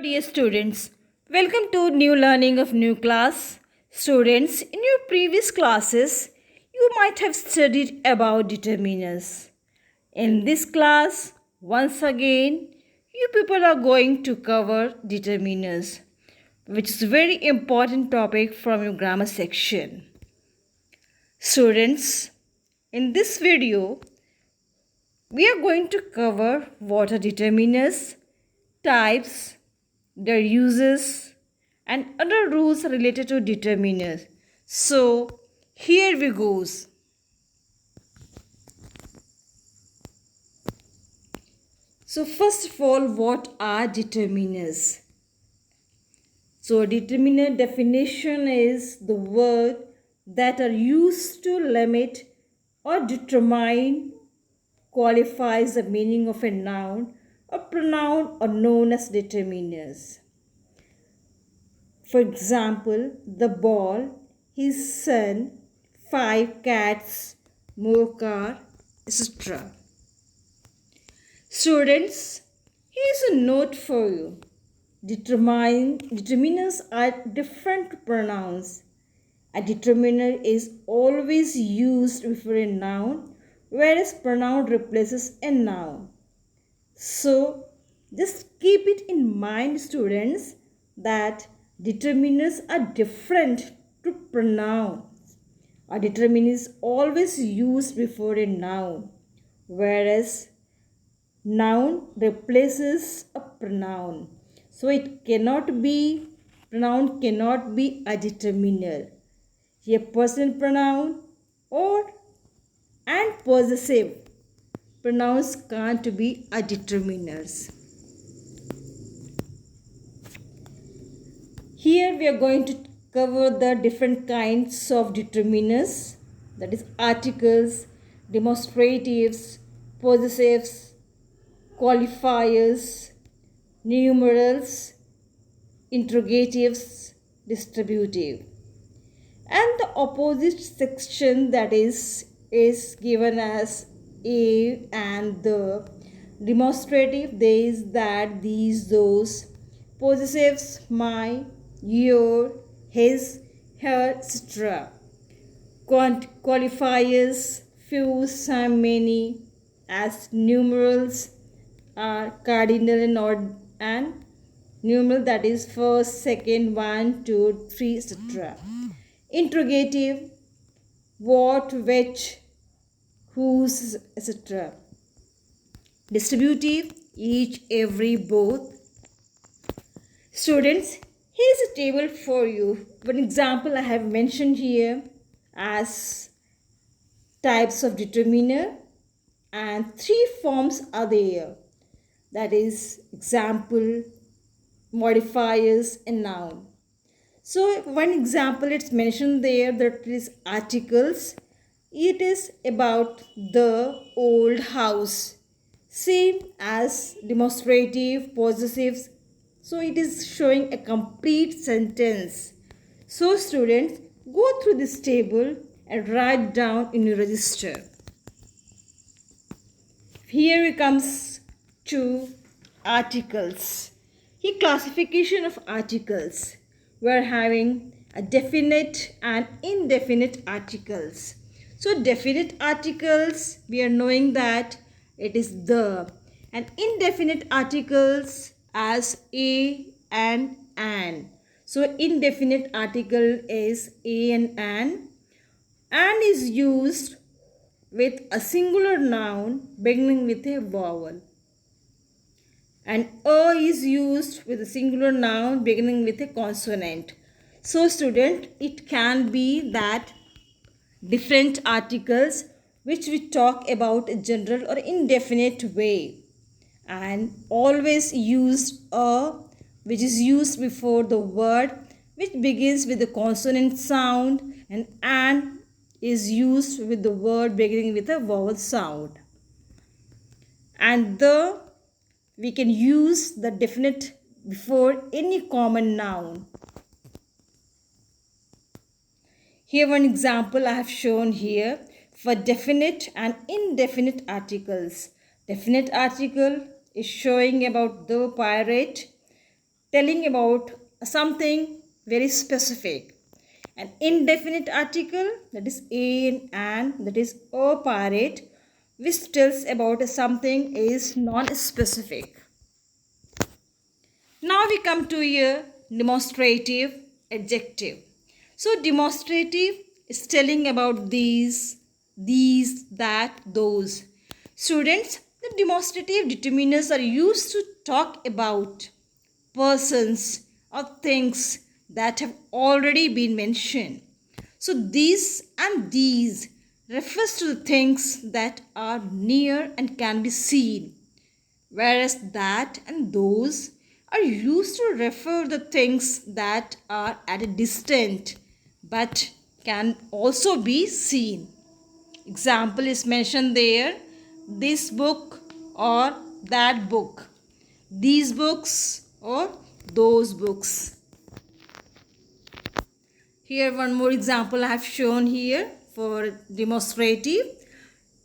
Dear students, welcome to new learning of new class. Students, in your previous classes, you might have studied about determiners. In this class, once again, you people are going to cover determiners, which is a very important topic from your grammar section. Students, in this video, we are going to cover what are determiners, types, their uses, and other rules related to determiners. So here we goes. So first of all, what are determiners? So determiner definition is the word that are used to limit or determine, qualifies the meaning of a noun or pronoun or known as determiners. For example, the ball, his son, 5 cats, more car, etc. Students, here's a note for you. Determiners are different pronouns. A determiner is always used before a noun, whereas pronoun replaces a noun. So, just keep it in mind, students, that determiners are different to pronouns. A determiner is always used before a noun, whereas noun replaces a pronoun. So pronoun cannot be a determiner. A personal pronoun and possessive pronouns can't be a determiners. Here we are going to cover the different kinds of determiners, that is articles, demonstratives, possessives, qualifiers, numerals, interrogatives, distributive. And the opposite section, that is given as a, and the demonstrative, there is that, these, those, possessives, my, your, his, her, etc. Qualifiers, few, some, many, as numerals are cardinal and odd, and numeral, that is first, second, 1, 2, 3, etc. Interrogative, what, which, whose, etc. Distributive, each, every, both. Students, here's a table for you. One example I have mentioned here as types of determiner, and 3 forms are there. That is example, modifiers, and noun. So one example, it's mentioned there, that is articles. It is about the old house. Same as demonstrative, possessives. So it is showing a complete sentence. So students, go through this table and write down in your register. Here we comes to articles. Here classification of articles. We are having a definite and indefinite articles. So definite articles, we are knowing that it is the, and indefinite articles as a and an. So indefinite article is a and an is used with a singular noun beginning with a vowel, and a is used with a singular noun beginning with a consonant. So student, it can be that different articles which we talk about a general or indefinite way, and always use a, which is used before the word which begins with the consonant sound, and an is used with the word beginning with a vowel sound. And the, we can use the definite before any common noun. Here one example I have shown here for definite and indefinite articles. Definite article is showing about the pirate, telling about something very specific. An indefinite article, that is an, that is a parrot, which tells about something is non-specific. Now we come to a demonstrative adjective. So demonstrative is telling about these, that, those. Students, the demonstrative determiners are used to talk about persons or things that have already been mentioned. So these and these refers to the things that are near and can be seen, whereas that and those are used to refer the things that are at a distance but can also be seen. Example is mentioned there: this book or that book, these books or those books. Here one more example I have shown here for demonstrative,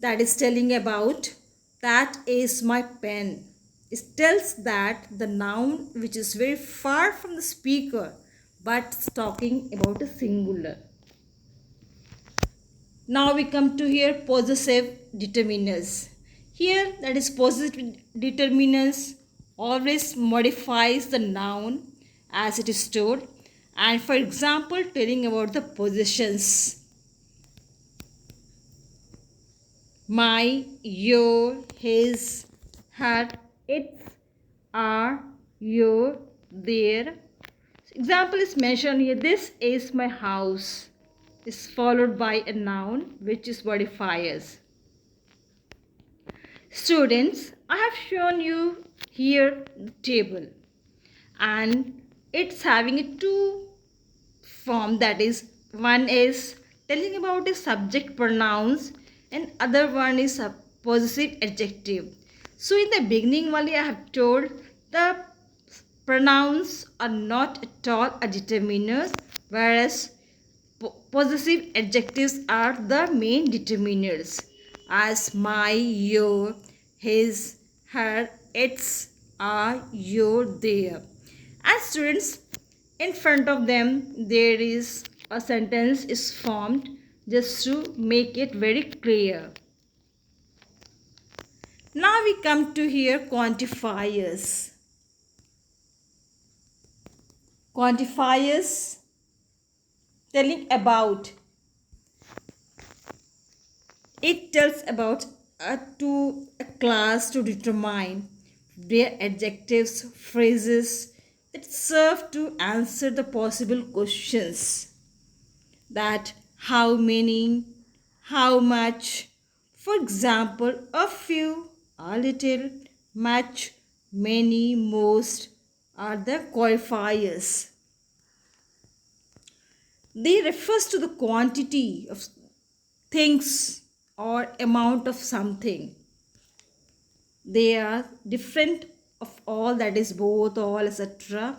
that is telling about that is my pen. It tells that the noun which is very far from the speaker but talking about a singular. Now we come to here possessive determiners. Here, that is possessive determiners always modifies the noun as it is stored, and for example telling about the possessions: my, your, his, her, its, our, your, their. Example is mentioned here: this is my house, is followed by a noun which is verifiers. Students, I have shown you here the table, and it's having a two form, that is one is telling about the subject pronouns and other one is a possessive adjective. So in the beginning only I have told the pronouns are not at all a determiners, whereas possessive adjectives are the main determiners, as my, your, his, her, its, are, your, their. And students, in front of them there is a sentence is formed just to make it very clear. Now we come to here quantifiers. Quantifiers telling about, it tells about a class to determine their adjectives, phrases that serve to answer the possible questions, that how many, how much. For example, a few, a little, much, many, most are the qualifiers. They refers to the quantity of things or amount of something. They are different of all, that is both, all, etc.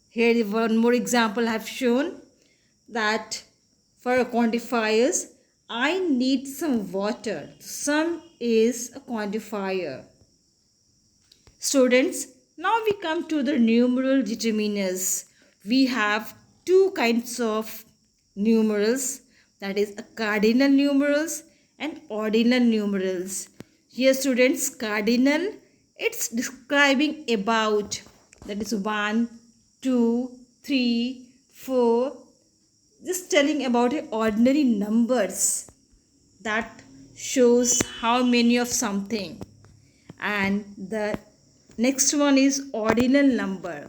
Here is one more example I have shown, that for quantifiers, I need some water. Some is a quantifier. Students, now we come to the numeral determiners. We have two kinds of numerals, that is a cardinal numerals and ordinal numerals. Here students, cardinal, it's describing about, that is 1, 2, 3, 4, just telling about ordinary numbers that shows how many of something. And the next one is ordinal number.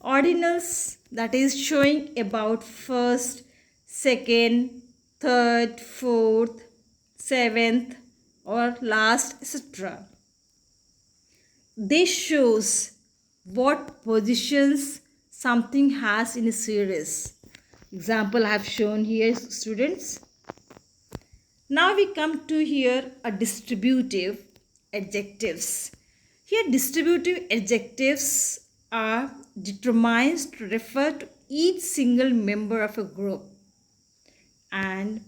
Ordinals, that is showing about first, second, third, fourth, seventh or last, etc. This shows what positions something has in a series. Example I have shown here, students. Now we come to here a distributive adjectives. Here distributive adjectives are determined to refer to each single member of a group, and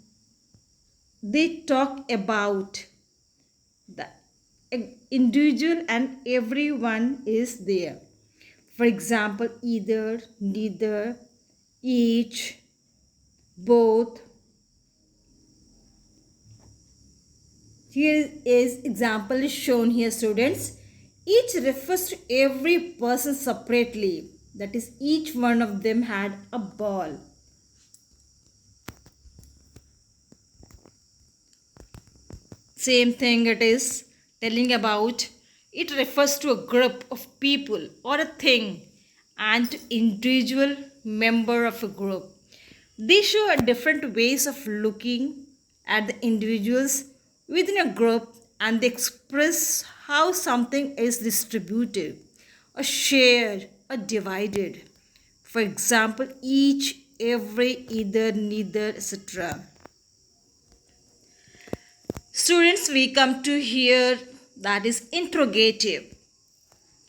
they talk about individual and everyone is there. For example, either, neither, each, both. Here is example is shown here, students. Each refers to every person separately. That is, each one of them had a ball. Same thing it is telling about. It refers to a group of people or a thing and to individual member of a group. They show different ways of looking at the individuals within a group, and they express how something is distributed, or shared, or divided. For example, each, every, either, neither, etc. Students, we come to here, that is interrogative.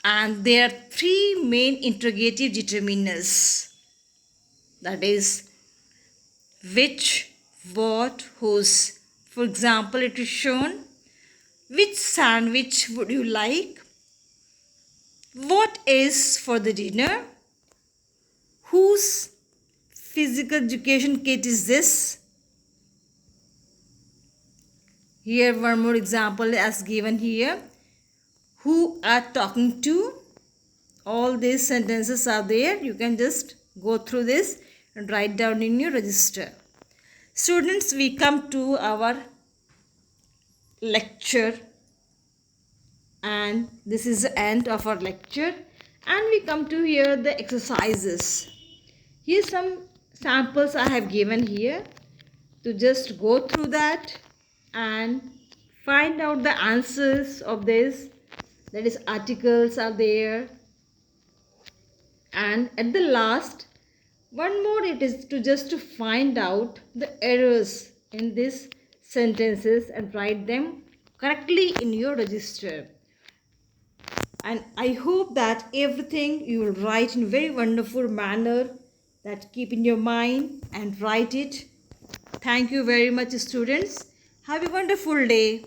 And there are three main interrogative determiners. That is which, what, whose. For example, it is shown, which sandwich would you like? What is for the dinner? Whose physical education kit is this? Here one more example as given here. Who are talking to? All these sentences are there. You can just go through this and write down in your register. Students, we come to our lecture, and this is the end of our lecture, and we come to here the exercises. Here some samples I have given here to just go through that and find out the answers of this. That is, articles are there, and at the last one more, it is to just to find out the errors in these sentences and write them correctly in your register. And I hope that everything you will write in a very wonderful manner, that keep in your mind and write it. Thank you very much, students. Have a wonderful day.